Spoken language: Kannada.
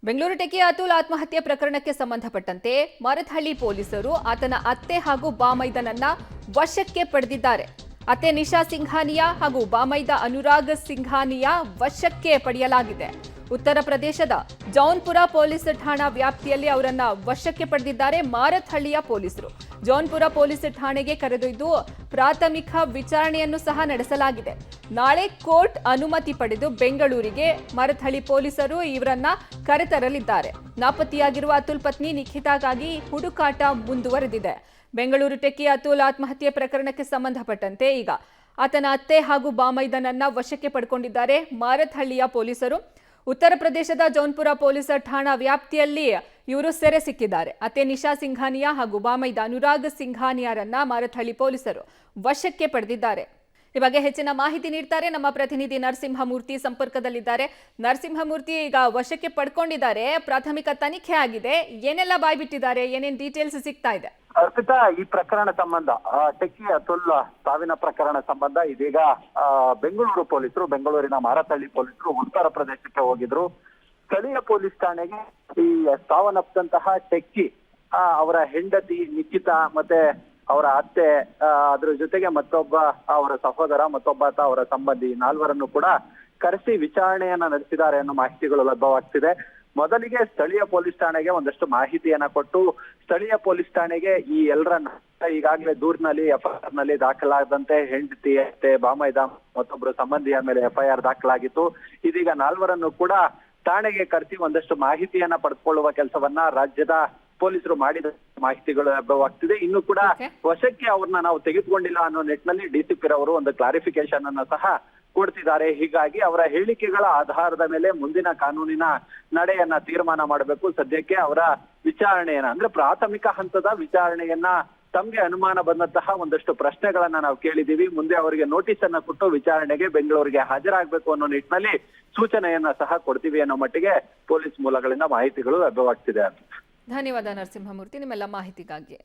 ಬೆಂಗಳೂರು ಟೆಕ್ಕಿ ಅತುಲ್ ಆತ್ಮಹತ್ಯೆ ಪ್ರಕರಣಕ್ಕೆ ಸಂಬಂಧಪಟ್ಟಂತೆ ಮರತಹಳ್ಳಿ ಪೊಲೀಸರು ಆತನ ಅತ್ತೆ ಹಾಗೂ ಬಾಮೈದನನ್ನ ವಶಕ್ಕೆ ಪಡೆದಿದ್ದಾರೆ. ಅತ್ತೆ ನಿಶಾ ಸಿಂಘಾನಿಯಾ ಹಾಗೂ ಬಾಮೈದ ಅನುರಾಗ್ ಸಿಂಘಾನಿಯಾ ವಶಕ್ಕೆ ಪಡೆಯಲಾಗಿದೆ. ಉತ್ತರ ಪ್ರದೇಶದ ಜೌನ್ಪುರ ಪೊಲೀಸ್ ಠಾಣಾ ವ್ಯಾಪ್ತಿಯಲ್ಲಿ ಅವರನ್ನ ವಶಕ್ಕೆ ಪಡೆದಿದ್ದಾರೆ ಮಾರತ್ಹಳ್ಳಿಯ ಪೊಲೀಸರು. ಜೌನ್ಪುರ ಪೊಲೀಸ್ ಠಾಣೆಗೆ ಕರೆದೊಯ್ದು ಪ್ರಾಥಮಿಕ ವಿಚಾರಣೆಯನ್ನು ಸಹ ನಡೆಸಲಾಗಿದೆ. ನಾಳೆ ಕೋರ್ಟ್ ಅನುಮತಿ ಪಡೆದು ಬೆಂಗಳೂರಿಗೆ ಮಾರತ್ಹಳ್ಳಿ ಪೊಲೀಸರು ಇವರನ್ನ ಕರೆತರಲಿದ್ದಾರೆ. ನಾಪತ್ತೆಯಾಗಿರುವ ಅತುಲ್ ಪತ್ನಿ ನಿಖಿತಾಗಾಗಿ ಹುಡುಕಾಟ ಮುಂದುವರೆದಿದೆ. ಬೆಂಗಳೂರು ಟೆಕ್ಕಿ ಅತುಲ್ ಆತ್ಮಹತ್ಯೆ ಪ್ರಕರಣಕ್ಕೆ ಸಂಬಂಧಪಟ್ಟಂತೆ ಈಗ ಆತನ ಅತ್ತೆ ಹಾಗೂ ಬಾಮೈದನನ್ನ ವಶಕ್ಕೆ ಪಡ್ಕೊಂಡಿದ್ದಾರೆ ಮಾರತ್ಹಳ್ಳಿಯ ಪೊಲೀಸರು. ಉತ್ತರ ಪ್ರದೇಶದ ಜೌನ್ಪುರ ಪೊಲೀಸ್ ಠಾಣಾ ವ್ಯಾಪ್ತಿಯಲ್ಲಿ ಇವರು ಸೆರೆ ಸಿಕ್ಕಿದ್ದಾರೆ. ಅತ್ತೆ ನಿಶಾ ಸಿಂಘಾನಿಯಾ ಹಾಗೂ ಬಾಮೈದ ಅನುರಾಗ್ ಸಿಂಘಾನಿಯಾರನ್ನ ಮಾರತ್ಹಳ್ಳಿ ಪೊಲೀಸರು ವಶಕ್ಕೆ ಪಡೆದಿದ್ದಾರೆ. ಈ ಬಗ್ಗೆ ಹೆಚ್ಚಿನ ಮಾಹಿತಿ ನೀಡ್ತಾರೆ ನಮ್ಮ ಪ್ರತಿನಿಧಿ ನರಸಿಂಹಮೂರ್ತಿ ಸಂಪರ್ಕದಲ್ಲಿದ್ದಾರೆ. ನರಸಿಂಹಮೂರ್ತಿ, ಈಗ ವಶಕ್ಕೆ ಪಡ್ಕೊಂಡಿದ್ದಾರೆ, ಪ್ರಾಥಮಿಕ ತನಿಖೆ ಆಗಿದೆ, ಏನೆಲ್ಲ ಬಾಯ್ಬಿಟ್ಟಿದ್ದಾರೆ, ಏನೇನ್ ಡೀಟೇಲ್ಸ್ ಸಿಗ್ತಾ ಇದೆ? ಅರ್ಪಿತಾ, ಈ ಪ್ರಕರಣ ಸಂಬಂಧ ಟೆಕ್ಕಿ ಅತುಲ್ ಸಾವಿನ ಪ್ರಕರಣ ಸಂಬಂಧ ಇದೀಗ ಬೆಂಗಳೂರು ಪೊಲೀಸರು, ಬೆಂಗಳೂರಿನ ಮಾರತಹಳ್ಳಿ ಪೊಲೀಸರು ಉತ್ತರ ಪ್ರದೇಶಕ್ಕೆ ಹೋಗಿದ್ರು. ಸ್ಥಳೀಯ ಪೊಲೀಸ್ ಠಾಣೆಗೆ ಈ ಸಾವನ್ನಪ್ಪಂತಹ ಟೆಕ್ಕಿ ಅವರ ಹೆಂಡತಿ ನಿಖಿತಾ ಮತ್ತೆ ಅವರ ಅತ್ತೆ, ಅದ್ರ ಜೊತೆಗೆ ಮತ್ತೊಬ್ಬ ಅವರ ಸಹೋದರ, ಮತ್ತೊಬ್ಬಾತ ಅವರ ಸಂಬಂಧಿ, ನಾಲ್ವರನ್ನು ಕೂಡ ಕರೆಸಿ ವಿಚಾರಣೆಯನ್ನ ನಡೆಸಿದ್ದಾರೆ ಅನ್ನೋ ಮಾಹಿತಿಗಳು ಲಭ್ಯವಾಗ್ತಿದೆ. ಮೊದಲಿಗೆ ಸ್ಥಳೀಯ ಪೊಲೀಸ್ ಠಾಣೆಗೆ ಒಂದಷ್ಟು ಮಾಹಿತಿಯನ್ನ ಕೊಟ್ಟು ಸ್ಥಳೀಯ ಪೊಲೀಸ್ ಠಾಣೆಗೆ ಈ ಎಲ್ಲರನ್ನ ಈಗಾಗಲೇ ದೂರಿನಲ್ಲಿ ಎಫ್ಐಆರ್ ನಲ್ಲಿ ದಾಖಲಾದಂತೆ ಹೆಂಡತಿ, ಅತ್ತೆ, ಬಾಮೈದ ಮತ್ತೊಬ್ಬರು ಸಂಬಂಧಿಯ ಮೇಲೆ ಎಫ್ಐಆರ್ ದಾಖಲಾಗಿತ್ತು. ಇದೀಗ ನಾಲ್ವರನ್ನು ಕೂಡ ಠಾಣೆಗೆ ಕರೆಸಿ ಒಂದಷ್ಟು ಮಾಹಿತಿಯನ್ನ ಪಡೆದುಕೊಳ್ಳುವ ಕೆಲಸವನ್ನ ರಾಜ್ಯದ ಪೊಲೀಸರು ಮಾಡಿದ ಮಾಹಿತಿಗಳು ಲಭ್ಯವಾಗ್ತಿದೆ. ಇನ್ನು ಕೂಡ ವಶಕ್ಕೆ ಅವ್ರನ್ನ ನಾವು ತೆಗೆದುಕೊಂಡಿಲ್ಲ ಅನ್ನೋ ನಿಟ್ಟಿನಲ್ಲಿ ಡಿಸಿಪಿ ರವರು ಒಂದು ಕ್ಲಾರಿಫಿಕೇಶನ್ ಅನ್ನ ಸಹ ಕೊಡ್ತಿದ್ದಾರೆ. ಹೀಗಾಗಿ ಅವರ ಹೇಳಿಕೆಗಳ ಆಧಾರದ ಮೇಲೆ ಮುಂದಿನ ಕಾನೂನಿನ ನಡೆಯನ್ನ ತೀರ್ಮಾನ ಮಾಡಬೇಕು. ಸದ್ಯಕ್ಕೆ ಅವರ ವಿಚಾರಣೆಯನ್ನ ಅಂದ್ರೆ ಪ್ರಾಥಮಿಕ ಹಂತದ ವಿಚಾರಣೆಯನ್ನ ತಮ್ಗೆ ಅನುಮಾನ ಬಂದಂತಹ ಒಂದಷ್ಟು ಪ್ರಶ್ನೆಗಳನ್ನ ನಾವು ಕೇಳಿದೀವಿ. ಮುಂದೆ ಅವರಿಗೆ ನೋಟಿಸ್ ಅನ್ನ ಕೊಟ್ಟು ವಿಚಾರಣೆಗೆ ಬೆಂಗಳೂರಿಗೆ ಹಾಜರಾಗಬೇಕು ಅನ್ನೋ ನಿಟ್ಟಿನಲ್ಲಿ ಸೂಚನೆಯನ್ನ ಸಹ ಕೊಡ್ತೀವಿ ಅನ್ನೋ ಮಟ್ಟಿಗೆ ಪೊಲೀಸ್ ಮೂಲಗಳಿಂದ ಮಾಹಿತಿಗಳು ಲಭ್ಯವಾಗ್ತಿದೆ. ಧನ್ಯವಾದ ನರಸಿಂಹಮೂರ್ತಿ, ನಿಮ್ಮೆಲ್ಲ ಮಾಹಿತಿಗಾಗಿ.